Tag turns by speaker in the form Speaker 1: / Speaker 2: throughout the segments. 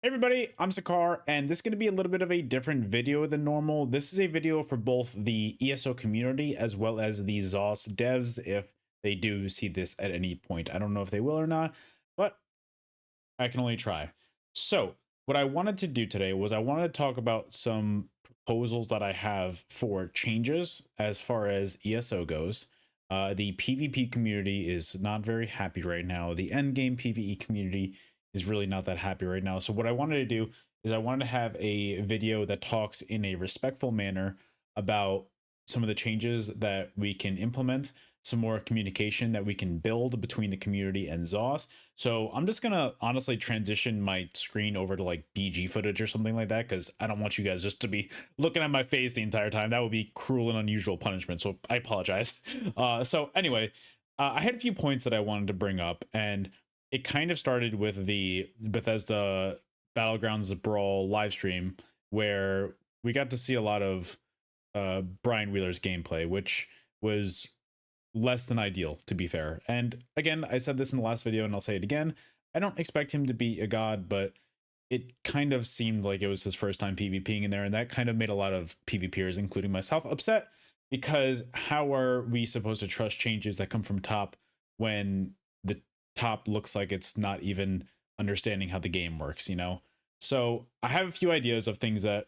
Speaker 1: Hey everybody, I'm Sakar, and this is going to be a little bit of a different video than normal. This is a video for both the ESO community as well as the ZOS devs if they do see this at any point. I don't know if they will or not, but I can only try. So, what I wanted to do today was I wanted to talk about some proposals that I have for changes as far as ESO goes. The PvP community is not very happy right now. The endgame PvE community is really not that happy right now. So what I wanted to do is I wanted to have a video that talks in a respectful manner about some of the changes that we can implement, some more communication that we can build between the community and ZOS. So I'm just gonna honestly transition my screen over to like BG footage or something like that, because I don't want you guys just to be looking at my face the entire time. That would be cruel and unusual punishment. So I apologize. So anyway, I had a few points that I wanted to bring up, and it kind of started with the Bethesda Battlegrounds Brawl live stream, where we got to see a lot of Brian Wheeler's gameplay, which was less than ideal, to be fair. And again, I said this in the last video and I'll say it again. I don't expect him to be a god, but it kind of seemed like it was his first time PvPing in there, and that kind of made a lot of PvPers, including myself, upset, because how are we supposed to trust changes that come from top when the top looks like it's not even understanding how the game works, you know? So I have a few ideas of things that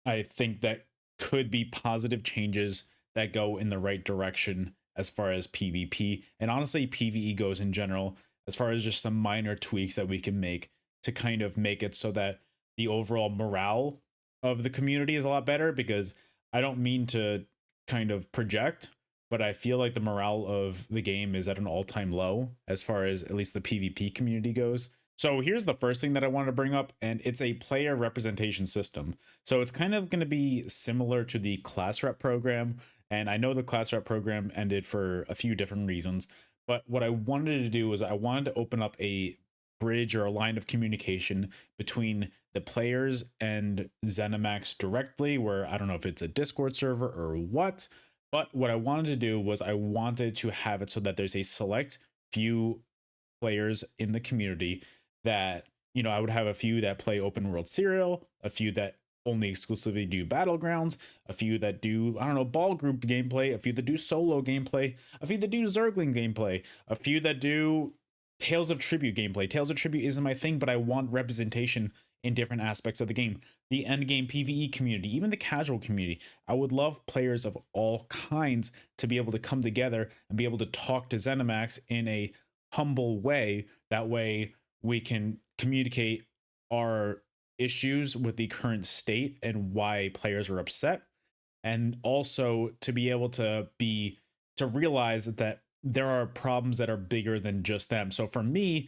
Speaker 1: I think that could be positive changes that go in the right direction as far as PvP and honestly PvE goes in general, as far as just some minor tweaks that we can make to kind of make it so that the overall morale of the community is a lot better. Because I don't mean to kind of project, but I feel like the morale of the game is at an all-time low as far as at least the PvP community goes. So here's the first thing that I wanted to bring up, and it's a player representation system. So it's kind of going to be similar to the class rep program, and I know the class rep program ended for a few different reasons, but what I wanted to do was I wanted to open up a bridge or a line of communication between the players and ZeniMax directly, where I don't know if it's a Discord server or what, but what I wanted to do was I wanted to have it so that there's a select few players in the community that, you know, I would have a few that play open world serial, a few that only exclusively do battlegrounds, a few that do, I don't know, ball group gameplay, a few that do solo gameplay, a few that do Zergling gameplay, a few that do Tales of Tribute gameplay. Tales of Tribute isn't my thing, but I want representation in different aspects of the game. The end game PvE community, even the casual community. I would love players of all kinds to be able to come together and be able to talk to ZeniMax in a humble way. That way we can communicate our issues with the current state and why players are upset, and also to be able to realize that there are problems that are bigger than just them. So for me,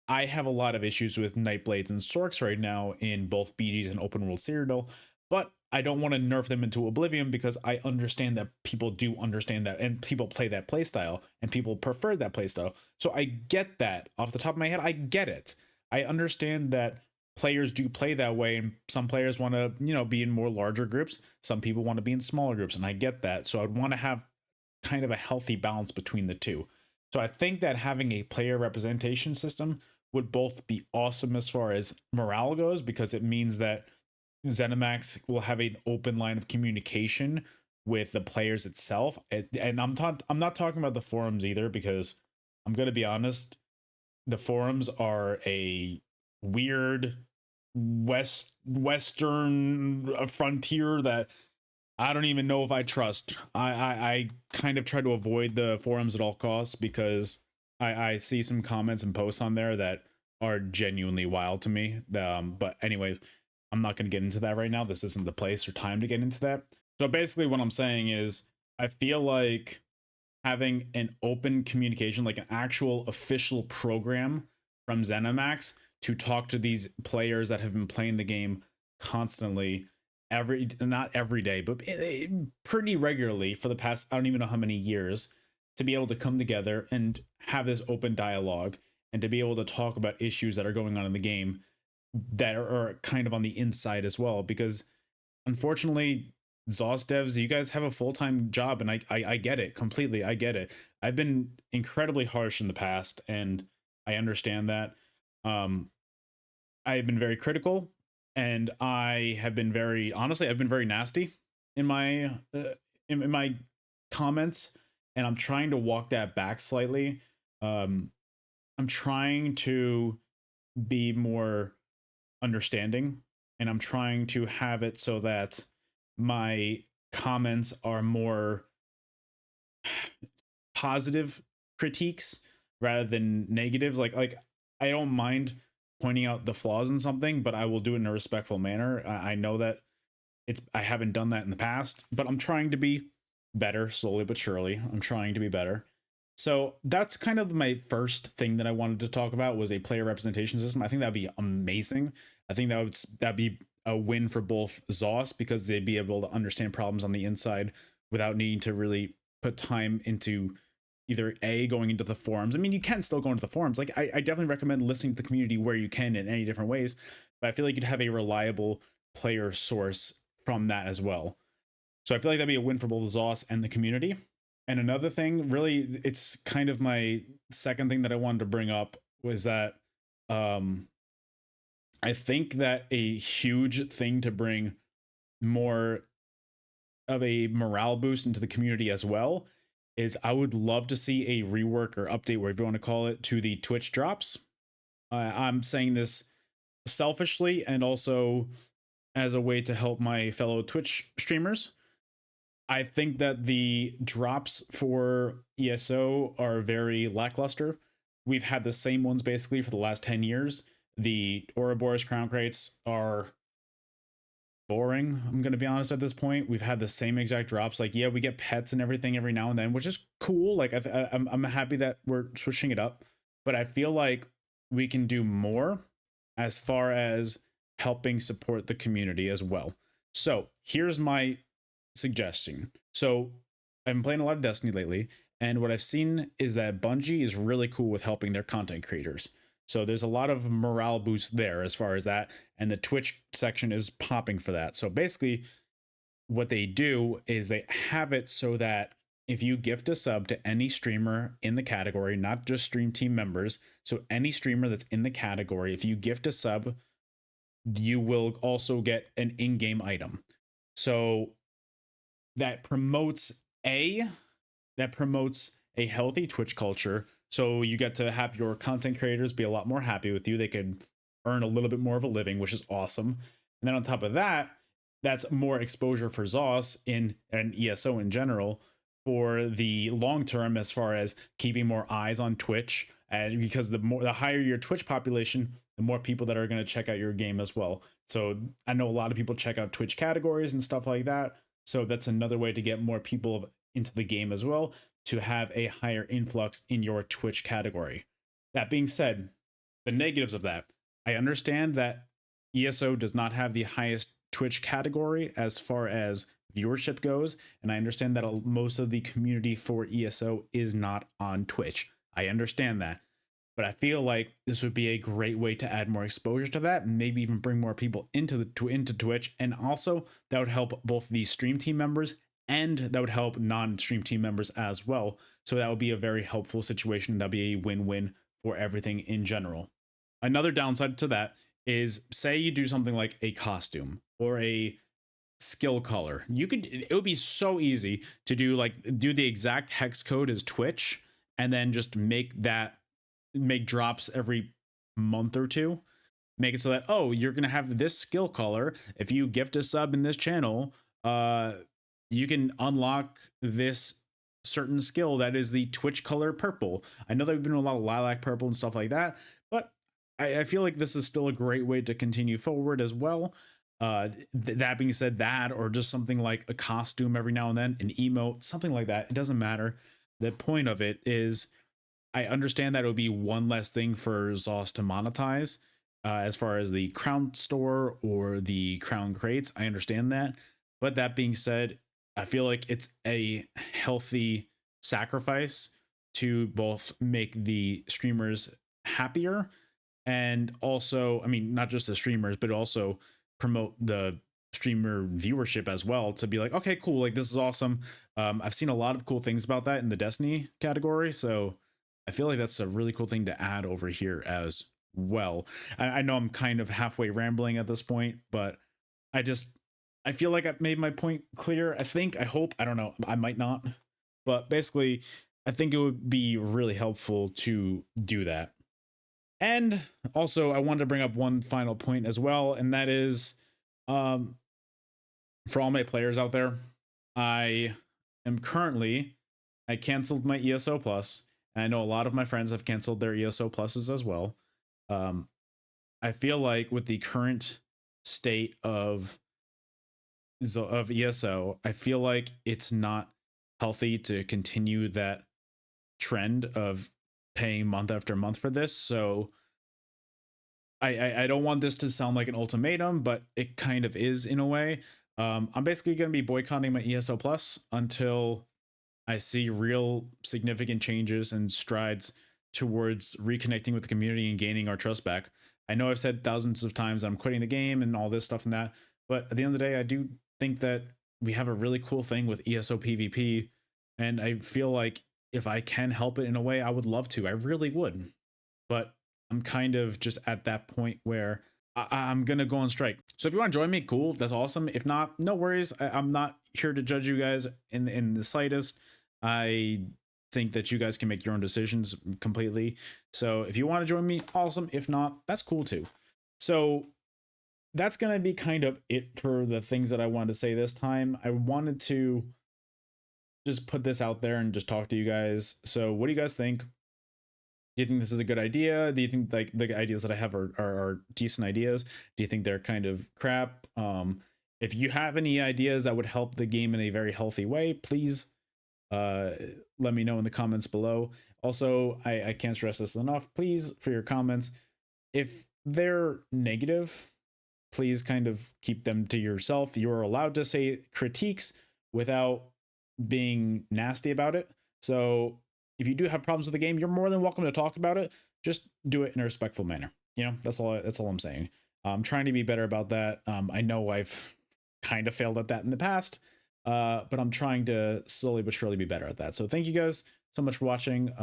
Speaker 1: I have a lot of issues with Nightblades and Sorks right now in both BGs and open world serial, but I don't want to nerf them into oblivion, because I understand that people do understand that and people play that playstyle and people prefer that playstyle. So I get that off the top of my head. I get it. I understand that players do play that way, and some players want to, you know, be in more larger groups. Some people want to be in smaller groups, and I get that. So I'd want to have kind of a healthy balance between the two. So I think that having a player representation system would both be awesome as far as morale goes, because it means that ZeniMax will have an open line of communication with the players itself. And I'm not talking about the forums either, because I'm going to be honest, the forums are a weird western frontier that I don't even know if I trust. I kind of try to avoid the forums at all costs, because I see some comments and posts on there that are genuinely wild to me. But anyways, I'm not going to get into that right now. This isn't the place or time to get into that. So basically what I'm saying is I feel like having an open communication, like an actual official program from ZeniMax to talk to these players that have been playing the game constantly, not every day, but pretty regularly for the past, I don't even know how many years, to be able to come together and have this open dialogue and to be able to talk about issues that are going on in the game that are kind of on the inside as well. Because unfortunately, ZOS devs, you guys have a full-time job, and I get it completely. I get it. I've been incredibly harsh in the past, and I understand that. I've been very critical, and I have been very honestly, I've been very nasty in my in my comments, and I'm trying to walk that back slightly. Um, I'm trying to be more understanding, and I'm trying to have it so that my comments are more positive critiques rather than negatives. Like I don't mind pointing out the flaws in something, but I will do it in a respectful manner. I know that I haven't done that in the past, but I'm trying to be better slowly but surely. I'm trying to be better. So that's kind of my first thing that I wanted to talk about was a player representation system. I think that'd be amazing. I think that'd be a win for both ZOS because they'd be able to understand problems on the inside without needing to really put time into either going into the forums. I mean, you can still go into the forums. Like I definitely recommend listening to the community where you can in any different ways, but I feel like you'd have a reliable player source from that as well. So I feel like that'd be a win for both ZOS and the community. And another thing, really, it's kind of my second thing that I wanted to bring up was that I think that a huge thing to bring more of a morale boost into the community as well is I would love to see a rework or update, whatever you want to call it, to the Twitch drops. I'm saying this selfishly and also as a way to help my fellow Twitch streamers. I think that the drops for ESO are very lackluster. We've had the same ones basically for the last 10 years. The Ouroboros crown crates are boring. I'm going to be honest at this point. We've had the same exact drops. Like, yeah, we get pets and everything every now and then, which is cool. Like, I'm happy that we're switching it up, but I feel like we can do more as far as helping support the community as well. So here's my suggestion. So I've been playing a lot of Destiny lately, and what I've seen is that Bungie is really cool with helping their content creators. So there's a lot of morale boost there as far as that, and the Twitch section is popping for that. So basically, what they do is they have it so that if you gift a sub to any streamer in the category, not just stream team members, so any streamer that's in the category, if you gift a sub, you will also get an in-game item. So that promotes a healthy Twitch culture. So you get to have your content creators be a lot more happy with you. They could earn a little bit more of a living, which is awesome. And then on top of that, that's more exposure for ZOS in and ESO in general for the long term, as far as keeping more eyes on Twitch. And because the higher your Twitch population, the more people that are going to check out your game as well. So I know a lot of people check out Twitch categories and stuff like that. So that's another way to get more people into the game as well, to have a higher influx in your Twitch category. That being said, the negatives of that, I understand that ESO does not have the highest Twitch category as far as viewership goes, and I understand that most of the community for ESO is not on Twitch. I understand that, but I feel like this would be a great way to add more exposure to that, and maybe even bring more people into Twitch, and also that would help both the stream team members and that would help non-stream team members as well. So that would be a very helpful situation. That'd be a win-win for everything in general. Another downside to that is, say you do something like a costume or a skill color. It would be so easy to do the exact hex code as Twitch, and then just make drops every month or two. Make it so that, oh, you're gonna have this skill color. If you gift a sub in this channel, you can unlock this certain skill that is the Twitch color purple. I know they've been doing a lot of lilac purple and stuff like that, but I feel like this is still a great way to continue forward as well. That being said, that or just something like a costume every now and then, an emote, something like that. It doesn't matter. The point of it is, I understand that it would be one less thing for ZOS to monetize, as far as the crown store or the crown crates. I understand that. But that being said, I feel like it's a healthy sacrifice to both make the streamers happier, and also, I mean, not just the streamers, but also promote the streamer viewership as well, to be like, okay, cool, like this is awesome. I've seen a lot of cool things about that in the Destiny category, so I feel like that's a really cool thing to add over here as well. I know I'm kind of halfway rambling at this point, but I just I feel like I've made my point clear. I think, I hope, I don't know, I might not. But basically, I think it would be really helpful to do that. And also, I wanted to bring up one final point as well, and that is, um, for all my players out there, I am currently, I canceled my ESO Plus. And I know a lot of my friends have canceled their ESO Pluses as well. Um, I feel like with the current state of ESO, I feel like it's not healthy to continue that trend of paying month after month for this. So I don't want this to sound like an ultimatum, but it kind of is in a way. I'm basically going to be boycotting my ESO Plus until I see real significant changes and strides towards reconnecting with the community and gaining our trust back. I know I've said thousands of times I'm quitting the game and all this stuff and that, but at the end of the day, I do think that we have a really cool thing with ESO PvP, and I feel like if I can help it in a way, I would love to. I really would. But I'm kind of just at that point where I'm gonna go on strike. So if you want to join me, cool, that's awesome. If not, no worries. I'm not here to judge you guys in the slightest. I think that you guys can make your own decisions completely. So if you want to join me, awesome. If not, that's cool too. So that's going to be kind of it for the things that I wanted to say this time. I wanted to just put this out there and just talk to you guys. So what do you guys think? Do you think this is a good idea? Do you think like the ideas that I have are decent ideas? Do you think they're kind of crap? If you have any ideas that would help the game in a very healthy way, please let me know in the comments below. Also, I can't stress this enough. Please, for your comments, if they're negative, please kind of keep them to yourself. You're allowed to say critiques without being nasty about it. So if you do have problems with the game, you're more than welcome to talk about it. Just do it in a respectful manner. You know, that's all I'm saying. I'm trying to be better about that. I know I've kind of failed at that in the past, but I'm trying to slowly but surely be better at that. So thank you guys so much for watching.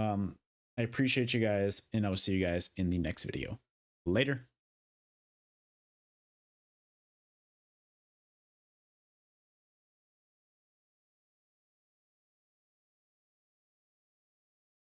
Speaker 1: I appreciate you guys, and I will see you guys in the next video. Later.